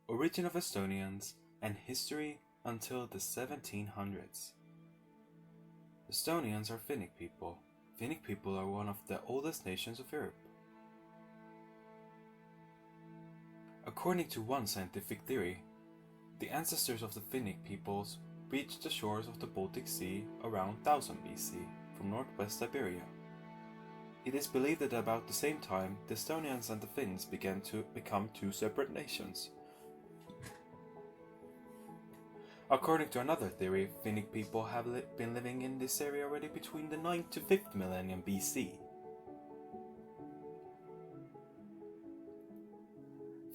origin of Estonians, and history until the 1700s. Estonians are Finnic people. Finnic people are one of the oldest nations of Europe. According to one scientific theory, the ancestors of the Finnic peoples reached the shores of the Baltic Sea around 1000 BC from northwest Siberia. It is believed that about the same time, the Estonians and the Finns began to become two separate nations. According to another theory, Finnic people have been living in this area already between the 9th to 5th millennium BC.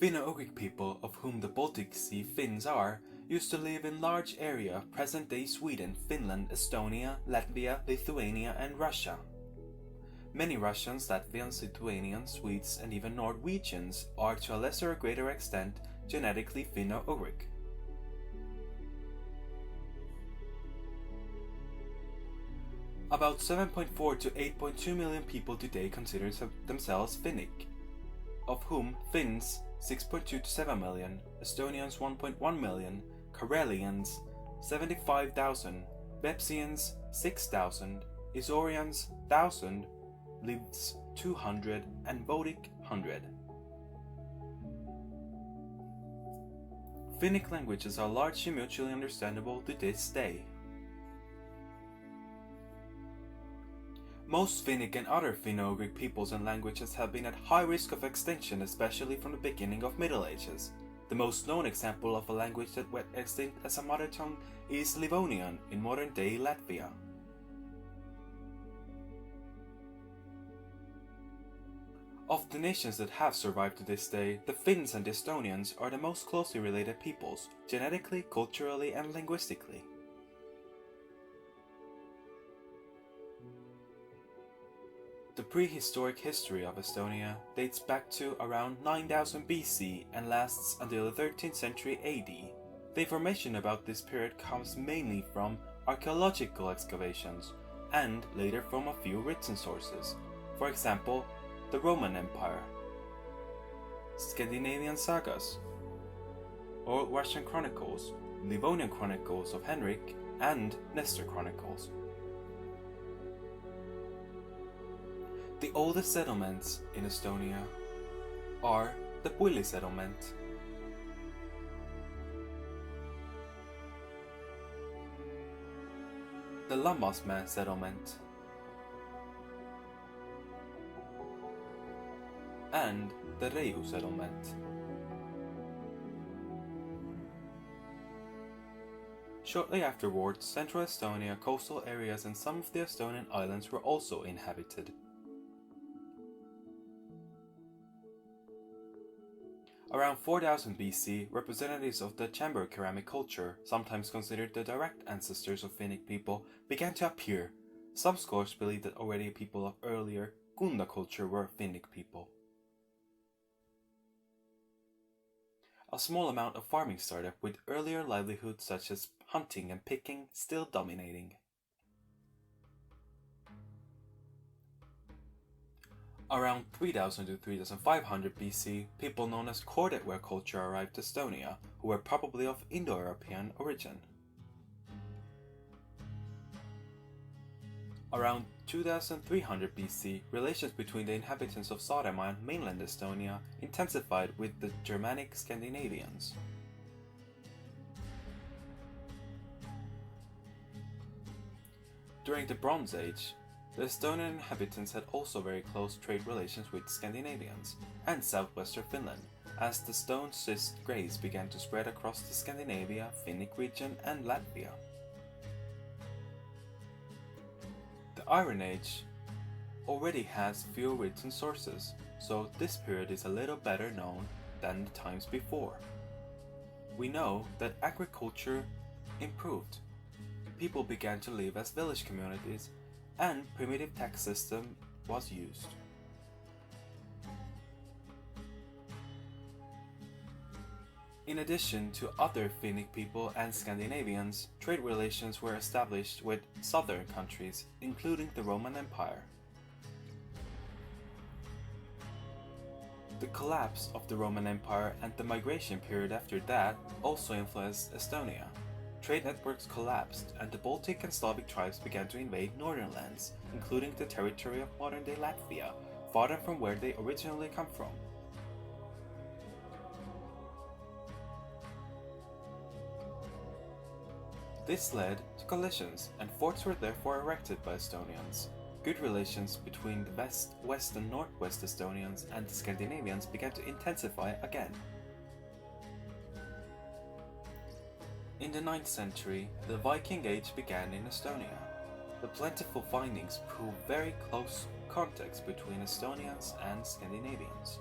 Finno-Ugric people, of whom the Baltic Sea Finns are, used to live in large area present-day Sweden, Finland, Estonia, Latvia, Lithuania and Russia. Many Russians, Latvians, Lithuanians, Swedes and even Norwegians are to a lesser or greater extent genetically Finno-Ugric. About 7.4 to 8.2 million people today consider themselves Finnic, of whom Finns 6.2 to 7 million, Estonians 1.1 million, Karelians 75,000, Vepsians 6,000, Isaurians 1,000, Livs 200 and Vodic 100. Finnic languages are largely mutually understandable to this day. Most Finnic and other Finno-Ugric peoples and languages have been at high risk of extinction, especially from the beginning of Middle Ages. The most known example of a language that went extinct as a mother tongue is Livonian in modern-day Latvia. Of the nations that have survived to this day, the Finns and Estonians are the most closely related peoples, genetically, culturally and linguistically. The prehistoric history of Estonia dates back to around 9000 BC and lasts until the 13th century AD. The information about this period comes mainly from archaeological excavations and later from a few written sources. For example, the Roman Empire, Scandinavian sagas, Old Russian chronicles, Livonian chronicles of Henrik, and Nestor chronicles. The oldest settlements in Estonia are the Puli settlement, the Lammasmäe settlement, and the Reiu settlement. Shortly afterwards, central Estonia, coastal areas and some of the Estonian islands were also inhabited. Around 4000 BC, representatives of the chamber ceramic culture, sometimes considered the direct ancestors of Finnic people, began to appear. Some scholars believe that already people of earlier Kunda culture were Finnic people. A small amount of farming started, with earlier livelihoods such as hunting and picking still dominating. Around 3000 to 3500 BC, people known as cordetware culture arrived to Estonia, who were probably of Indo-European origin. Around 2300 BC, relations between the inhabitants of Saaremaa and mainland Estonia intensified with the Germanic Scandinavians. During the Bronze Age, the Estonian inhabitants had also very close trade relations with Scandinavians and southwestern Finland, as the stone-schist grays began to spread across the Scandinavia, Finnic region and Latvia. The Iron Age already has few written sources, so this period is a little better known than the times before. We know that agriculture improved. People began to live as village communities and primitive tax system was used. In addition to other Finnic people and Scandinavians, trade relations were established with southern countries, including the Roman Empire. The collapse of the Roman Empire and the migration period after that also influenced Estonia. Trade networks collapsed, and the Baltic and Slavic tribes began to invade northern lands, including the territory of modern-day Latvia, farther from where they originally come from. This led to collisions, and forts were therefore erected by Estonians. Good relations between the West and Northwest Estonians and the Scandinavians began to intensify again. In the 9th century, the Viking Age began in Estonia. The plentiful findings prove very close contacts between Estonians and Scandinavians.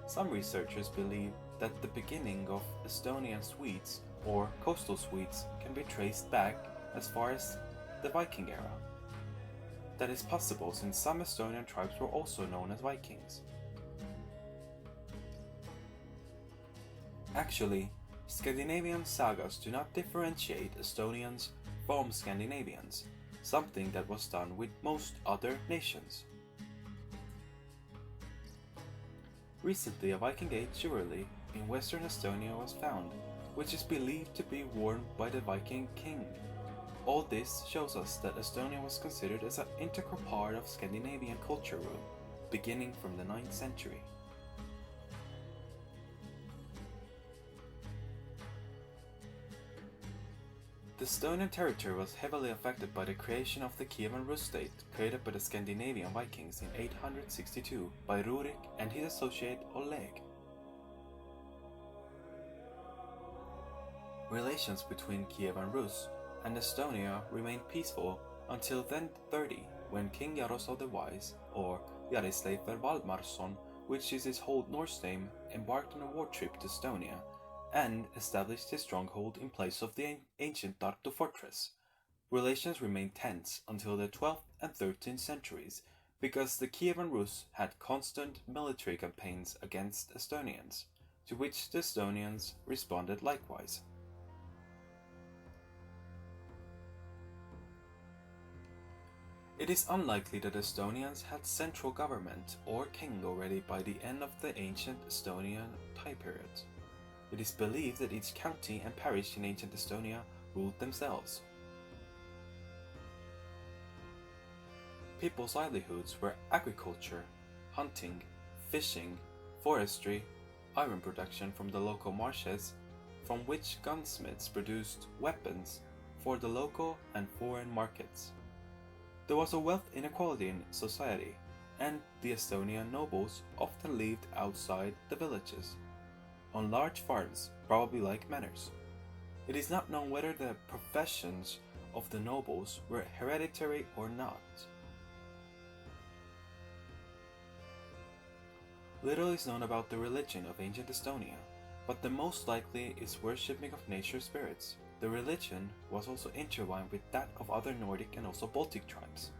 Some researchers believe that the beginning of Estonian Swedes, or coastal Swedes, can be traced back as far as the Viking era. That is possible since some Estonian tribes were also known as Vikings. Actually, Scandinavian sagas do not differentiate Estonians from Scandinavians, something that was done with most other nations. Recently, a Viking Age jewelry in western Estonia was found, which is believed to be worn by the Viking king. All this shows us that Estonia was considered as an integral part of Scandinavian culture beginning from the 9th century. The Estonian territory was heavily affected by the creation of the Kievan Rus state, created by the Scandinavian Vikings in 862 by Rurik and his associate Oleg. Relations between Kievan Rus and Estonia remained peaceful until 1030, when King Jaroslav the Wise, or Jarisleifr Valdemarsson, which is his whole Norse name, embarked on a war trip to Estonia and established his stronghold in place of the ancient Tartu fortress. Relations remained tense until the 12th and 13th centuries because the Kievan Rus had constant military campaigns against Estonians, to which the Estonians responded likewise. It is unlikely that Estonians had central government or king already by the end of the ancient Estonian time period. It is believed that each county and parish in ancient Estonia ruled themselves. People's livelihoods were agriculture, hunting, fishing, forestry, iron production from the local marshes, from which gunsmiths produced weapons for the local and foreign markets. There was a wealth inequality in society, and the Estonian nobles often lived outside the villages, on large farms, probably like manors. It is not known whether the professions of the nobles were hereditary or not. Little is known about the religion of ancient Estonia, but the most likely is worshipping of nature spirits. The religion was also intertwined with that of other Nordic and also Baltic tribes.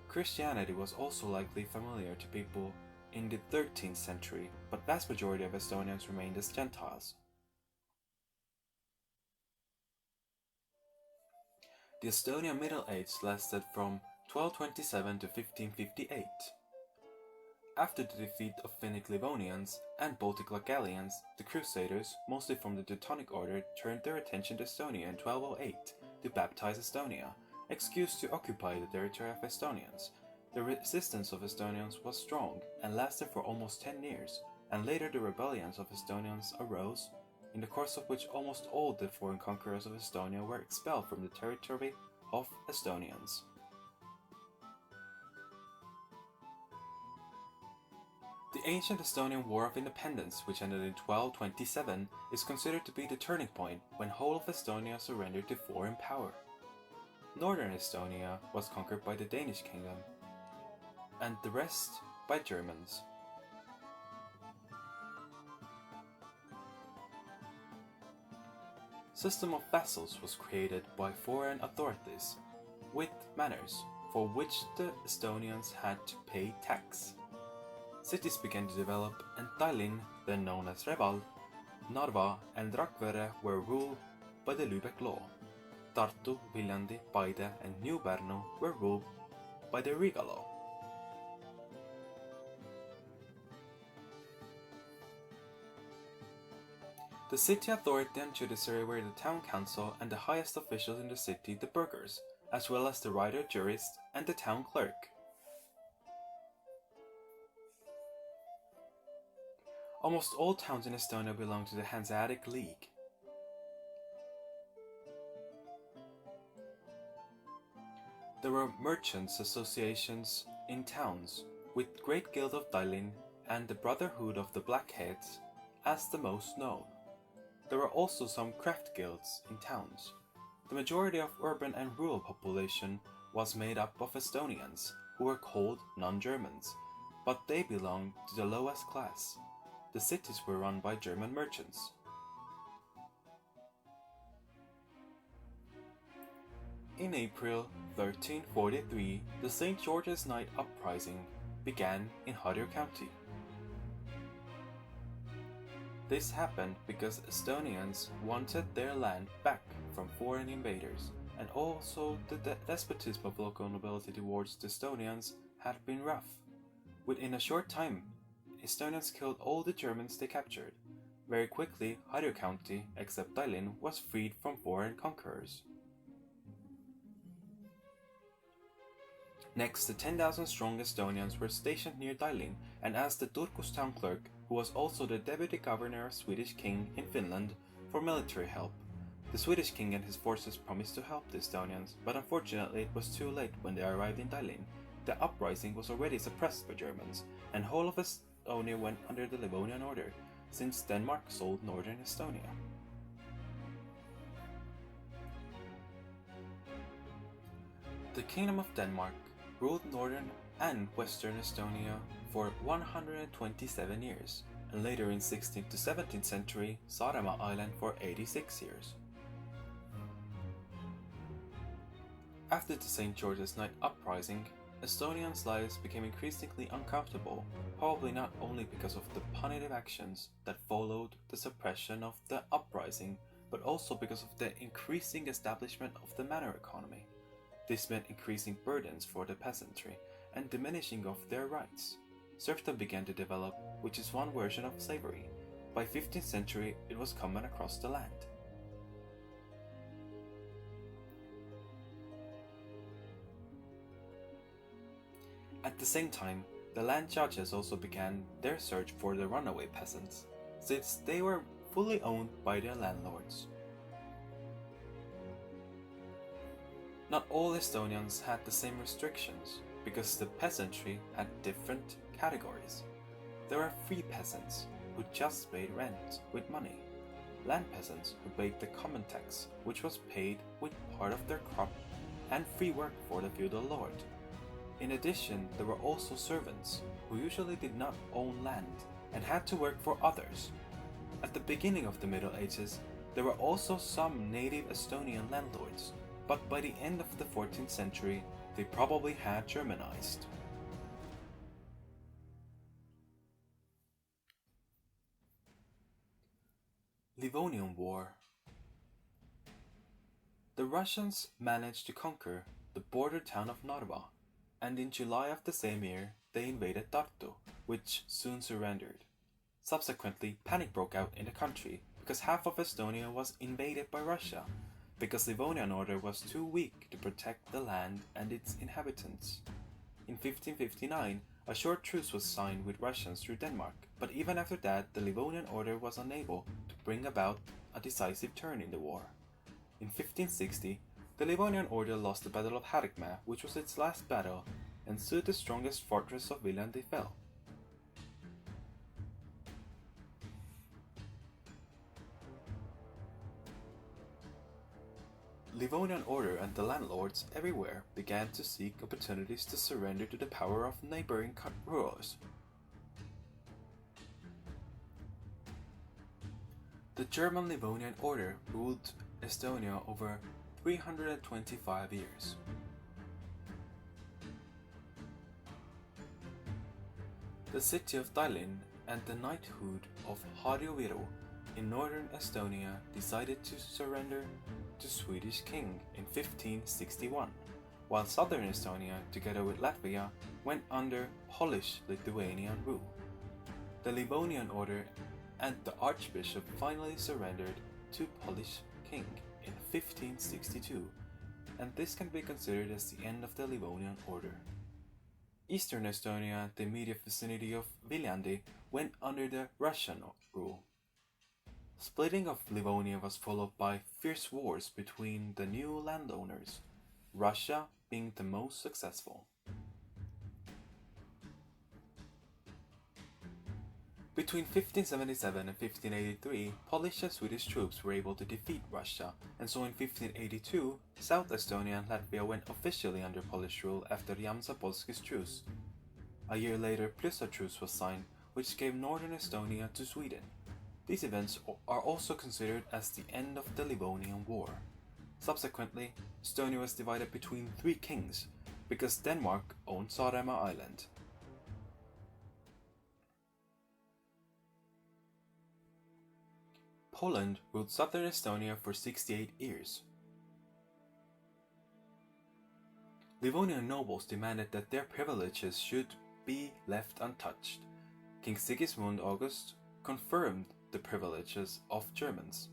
Christianity was also likely familiar to people in the 13th century, but vast majority of Estonians remained as Gentiles. The Estonian Middle Age lasted from 1227 to 1558. After the defeat of Finnic Livonians and Baltic Gallians, the Crusaders, mostly from the Teutonic Order, turned their attention to Estonia in 1208 to baptize Estonia, excuse to occupy the territory of Estonians. The resistance of Estonians was strong and lasted for almost 10 years, and later the rebellions of Estonians arose, in the course of which almost all the foreign conquerors of Estonia were expelled from the territory of Estonians. The ancient Estonian War of Independence, which ended in 1227, is considered to be the turning point when whole of Estonia surrendered to foreign power. Northern Estonia was conquered by the Danish kingdom, and the rest by Germans. System of vassals was created by foreign authorities, with manors, for which the Estonians had to pay tax. Cities began to develop, and Tallinn, then known as Reval, Narva and Rakvere were ruled by the Lübeck law. Tartu, Viljandi, Paide and New Pärnu were ruled by the Riga law. The city authority and judiciary were the town council and the highest officials in the city, the burghers, as well as the writer, jurist, and the town clerk. Almost all towns in Estonia belong to the Hanseatic League. There were merchants' associations in towns, with Great Guild of Dublin and the Brotherhood of the Blackheads as the most known. There were also some craft guilds in towns. The majority of urban and rural population was made up of Estonians, who were called non-Germans, but they belonged to the lowest class. The cities were run by German merchants. In April 1343, the St. George's Night Uprising began in Harju County. This happened because Estonians wanted their land back from foreign invaders, and also the despotism of local nobility towards the Estonians had been rough. Within a short time, Estonians killed all the Germans they captured. Very quickly, Harju County, except Tallinn, was freed from foreign conquerors. Next, the 10,000 strong Estonians were stationed near Tallinn, and asked the Turku's town clerk, who was also the deputy governor of Swedish king in Finland, for military help. The Swedish king and his forces promised to help the Estonians, but unfortunately it was too late when they arrived in Tallinn. The uprising was already suppressed by Germans, and whole of Estonia went under the Livonian Order, since Denmark sold northern Estonia. The Kingdom of Denmark ruled northern and western Estonia for 127 years, and later in 16th to 17th century, Saaremaa Island for 86 years. After the St. George's Night Uprising, Estonians' lives became increasingly uncomfortable, probably not only because of the punitive actions that followed the suppression of the uprising, but also because of the increasing establishment of the manor economy. This meant increasing burdens for the peasantry and diminishing of their rights. Serfdom began to develop, which is one version of slavery. By 15th century, it was common across the land. At the same time, the land judges also began their search for the runaway peasants, since they were fully owned by their landlords. Not all Estonians had the same restrictions, because the peasantry had different categories. There were free peasants, who just paid rent with money, land peasants who paid the common tax, which was paid with part of their crop, and free work for the feudal lord. In addition, there were also servants, who usually did not own land, and had to work for others. At the beginning of the Middle Ages, there were also some native Estonian landlords, but by the end of the 14th century, they probably had Germanized. Livonian War. The Russians managed to conquer the border town of Narva, and in July of the same year, they invaded Tartu, which soon surrendered. Subsequently, panic broke out in the country because half of Estonia was invaded by Russia, because Livonian Order was too weak to protect the land and its inhabitants. In 1559, a short truce was signed with Russians through Denmark, but even after that, the Livonian Order was unable to bring about a decisive turn in the war. In 1560, the Livonian Order lost the Battle of Harkmaa, which was its last battle, and soon the strongest fortress of Viljandi fell. Livonian Order and the landlords everywhere began to seek opportunities to surrender to the power of neighboring rulers. The German Livonian Order ruled Estonia over 325 years. The city of Tallinn and the knighthood of Harju in northern Estonia decided to surrender to Swedish king in 1561, while southern Estonia, together with Latvia, went under Polish-Lithuanian rule. The Livonian Order and the archbishop finally surrendered to Polish king in 1562, and this can be considered as the end of the Livonian order. Eastern Estonia and the immediate vicinity of Viljandi went under the Russian rule. Splitting of Livonia was followed by fierce wars between the new landowners, Russia being the most successful. Between 1577 and 1583, Polish and Swedish troops were able to defeat Russia, and so in 1582, South Estonia and Latvia went officially under Polish rule after Jamsa-Polski's truce. A year later, Plisa truce was signed, which gave northern Estonia to Sweden. These events are also considered as the end of the Livonian War. Subsequently, Estonia was divided between three kings, because Denmark owned Saaremaa Island. Poland ruled southern Estonia for 68 years. Livonian nobles demanded that their privileges should be left untouched. King Sigismund August confirmed the privileges of Germans.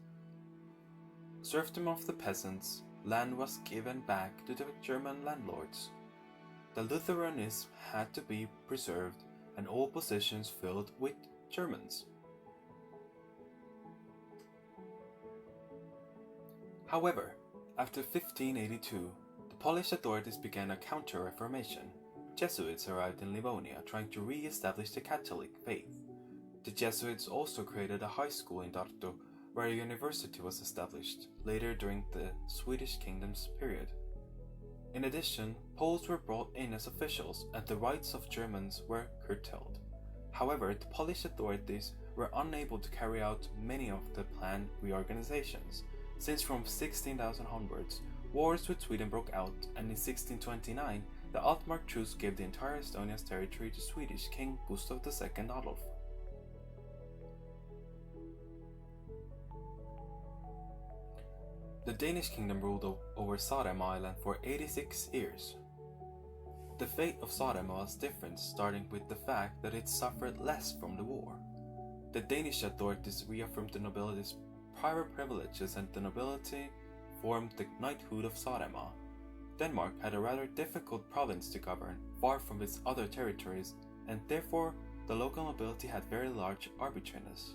Serfdom of the peasants, land was given back to the German landlords. The Lutheranism had to be preserved and all positions filled with Germans. However, after 1582, the Polish authorities began a counter-reformation. Jesuits arrived in Livonia trying to re-establish the Catholic faith. The Jesuits also created a high school in Tartu, where a university was established, later during the Swedish kingdom's period. In addition, Poles were brought in as officials and the rights of Germans were curtailed. However, the Polish authorities were unable to carry out many of the planned reorganizations, since from 16,000 onwards, wars with Sweden broke out, and in 1629, the Altmark Truce gave the entire Estonia's territory to Swedish King Gustav II Adolf. The Danish kingdom ruled over Saaremaa Island for 86 years. The fate of Saaremaa was different, starting with the fact that it suffered less from the war. The Danish authorities reaffirmed the nobility's private privileges, and the nobility formed the knighthood of Saaremaa. Denmark had a rather difficult province to govern, far from its other territories, and therefore the local nobility had very large arbitrariness.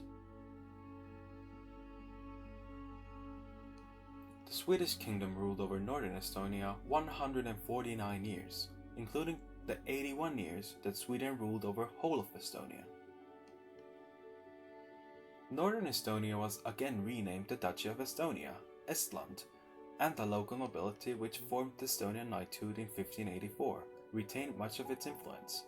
The Swedish kingdom ruled over northern Estonia 149 years, including the 81 years that Sweden ruled over whole of Estonia. Northern Estonia was again renamed the Duchy of Estonia, Estland, and the local nobility, which formed the Estonian knighthood in 1584, retained much of its influence.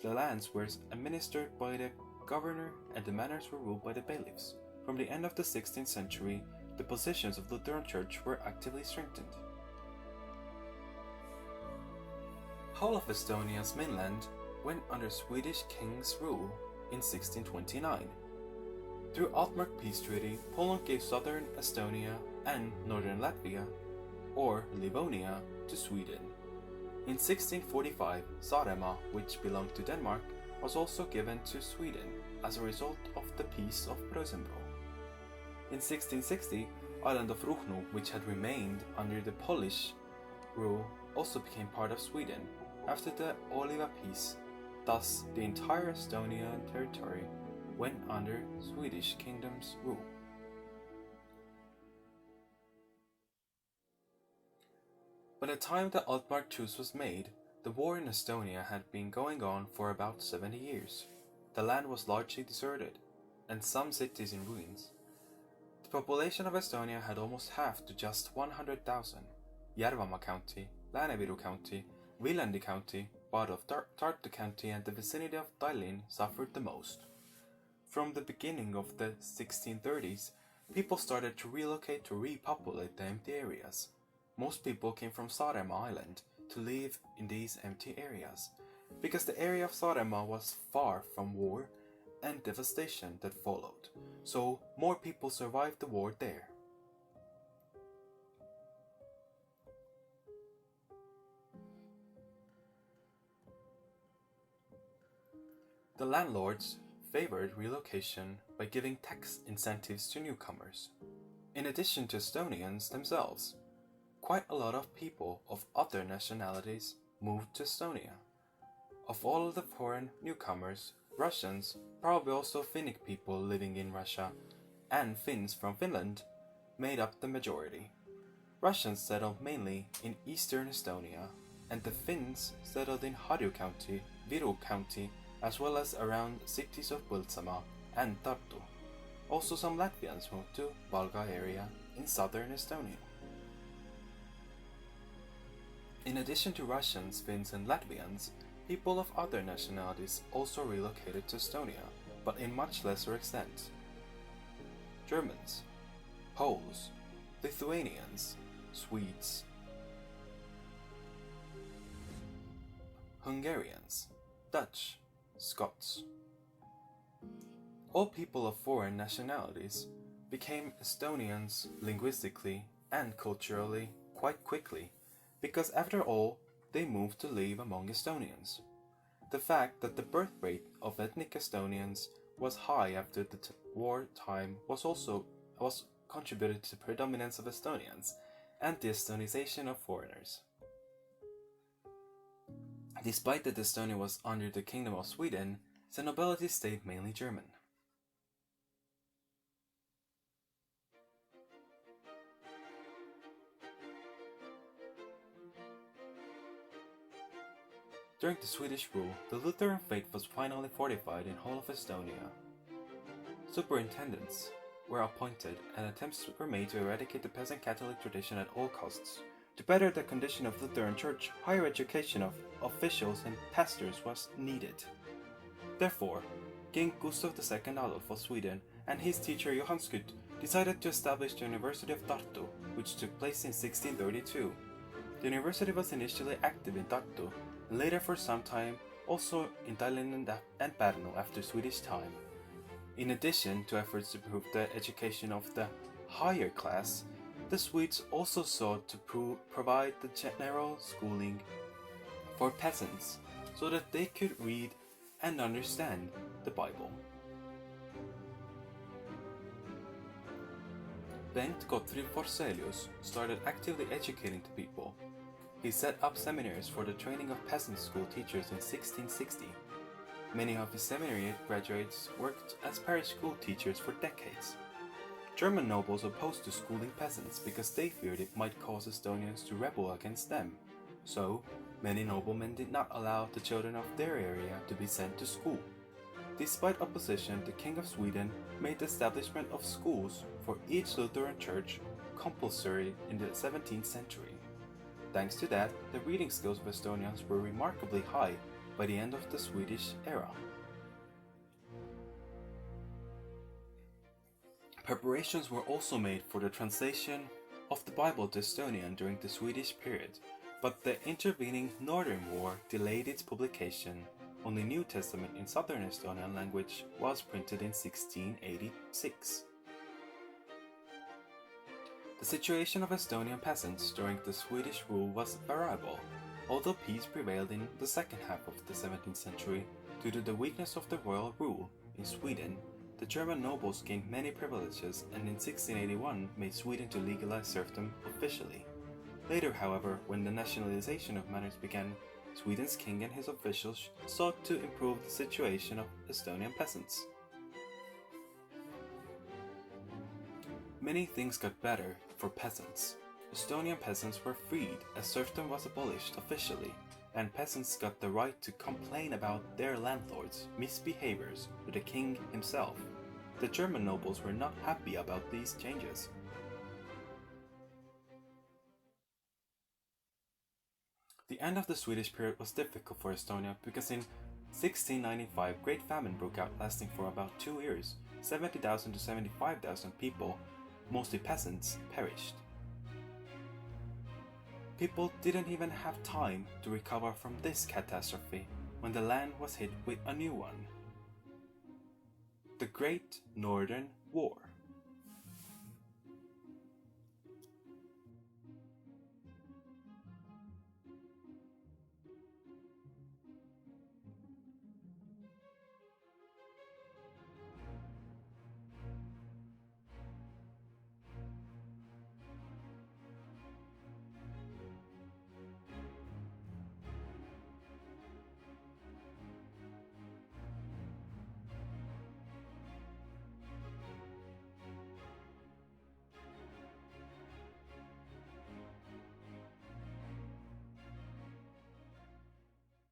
The lands were administered by the governor and the manors were ruled by the bailiffs. From the end of the 16th century, the positions of the Lutheran Church were actively strengthened. Whole of Estonia's mainland went under Swedish king's rule in 1629. Through Altmark Peace Treaty, Poland gave southern Estonia and northern Latvia, or Livonia, to Sweden. In 1645, Saaremaa, which belonged to Denmark, was also given to Sweden as a result of the Peace of Brösembro. In 1660, island of Ruhnu, which had remained under the Polish rule, also became part of Sweden after the Oliva Peace. Thus, the entire Estonian territory went under Swedish kingdom's rule. By the time the Altmark Truce was made, the war in Estonia had been going on for about 70 years. The land was largely deserted, and some cities in ruins. The population of Estonia had almost halved to just 100,000. Järvamaa County, Lääne-Viru County, Viljandi County, part of Tartu County and the vicinity of Tallinn suffered the most. From the beginning of the 1630s, people started to relocate to repopulate the empty areas. Most people came from Saaremaa Island to live in these empty areas, because the area of Saaremaa was far from war and devastation that followed, so more people survived the war there. The landlords favored relocation by giving tax incentives to newcomers. In addition to Estonians themselves, quite a lot of people of other nationalities moved to Estonia. Of all of the foreign newcomers, Russians, probably also Finnic people living in Russia, and Finns from Finland made up the majority. Russians settled mainly in eastern Estonia, and the Finns settled in Harju County, Viru County, as well as around cities of Põltsamaa and Tartu. Also some Latvians moved to Valga area in southern Estonia. In addition to Russians, Finns and Latvians, people of other nationalities also relocated to Estonia, but in much lesser extent. Germans, Poles, Lithuanians, Swedes, Hungarians, Dutch, Scots. All people of foreign nationalities became Estonians linguistically and culturally quite quickly, because after all, they moved to live among Estonians. The fact that the birth rate of ethnic Estonians was high after the wartime was contributed to the predominance of Estonians and the Estonization of foreigners. Despite that Estonia was under the Kingdom of Sweden, the nobility stayed mainly German. During the Swedish rule, the Lutheran faith was finally fortified in whole of Estonia. Superintendents were appointed and attempts were made to eradicate the peasant Catholic tradition at all costs. To better the condition of the Lutheran Church, higher education of officials and pastors was needed. Therefore, King Gustav II Adolf of Sweden and his teacher Johann Skytt decided to establish the University of Tartu, which took place in 1632. The university was initially active in Tartu, and later for some time also in Tallinn and Pärnu after Swedish time. In addition to efforts to improve the education of the higher class, the Swedes also sought to provide the general schooling for peasants so that they could read and understand the Bible. Bengt Gottfried Forselius started actively educating the people. He set up seminaries for the training of peasant school teachers in 1660. Many of his seminary graduates worked as parish school teachers for decades. German nobles opposed to schooling peasants because they feared it might cause Estonians to rebel against them. So, many noblemen did not allow the children of their area to be sent to school. Despite opposition, the King of Sweden made the establishment of schools for each Lutheran church compulsory in the 17th century. Thanks to that, the reading skills of Estonians were remarkably high by the end of the Swedish era. Preparations were also made for the translation of the Bible to Estonian during the Swedish period, but the intervening Northern War delayed its publication. Only New Testament in Southern Estonian language was printed in 1686. The situation of Estonian peasants during the Swedish rule was variable, although peace prevailed in the second half of the 17th century due to the weakness of the royal rule in Sweden. The German nobles gained many privileges and in 1681 made Sweden to legalize serfdom officially. Later, however, when the nationalization of manors began, Sweden's king and his officials sought to improve the situation of Estonian peasants. Many things got better for peasants. Estonian peasants were freed as serfdom was abolished officially, and peasants got the right to complain about their landlords' misbehaviors to the king himself. The German nobles were not happy about these changes. The end of the Swedish period was difficult for Estonia because in 1695 Great Famine broke out lasting for about 2 years. 70,000 to 75,000 people, mostly peasants, perished. People didn't even have time to recover from this catastrophe when the land was hit with a new one. The Great Northern War.